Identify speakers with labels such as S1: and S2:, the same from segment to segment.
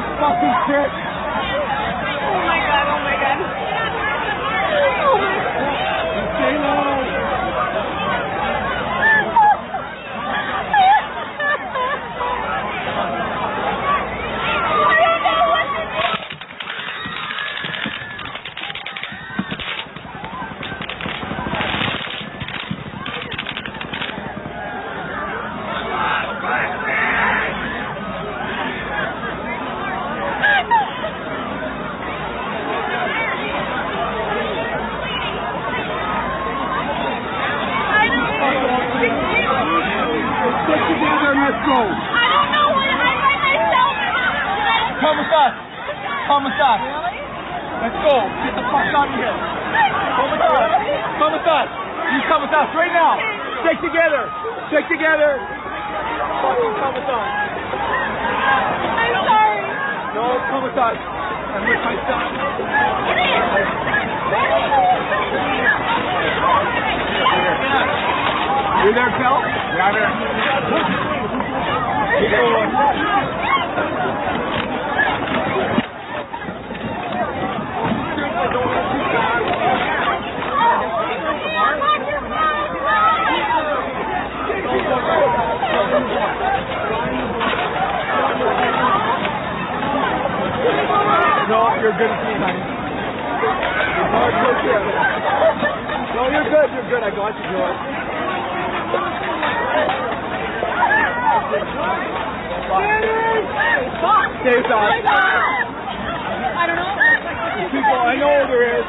S1: that fucking shit.
S2: Oh my god, oh my god. Oh my god.
S1: Stay low. Let's go.
S2: I don't know where I'm by myself.
S1: Come with us. Come with us.
S2: Really?
S1: Let's go. Get the fuck out of here. Come with us. Come with us. You come with us right now. Stick together. Stick together. Fucking come with us.
S2: I'm sorry.
S1: No, come with us. I'm with my son. You there, Phil? Yeah, there. Keep going. No, you're good at me, honey. No, you're good. You're good. I got you, George. Stay aside.
S2: I don't know.
S1: People, I know there is.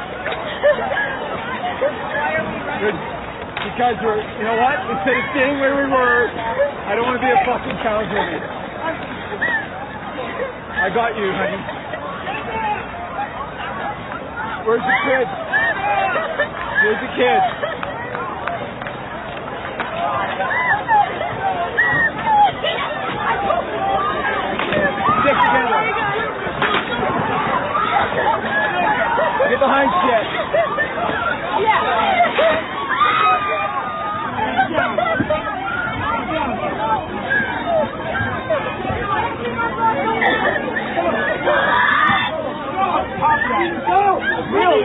S1: Because we're, you know what? Instead of staying where we were, I don't want to be a fucking casualty. I got you, honey. Where's the kid? Where's the kid? Stick together. Get behind shit.
S2: Yeah.
S1: Go! Real,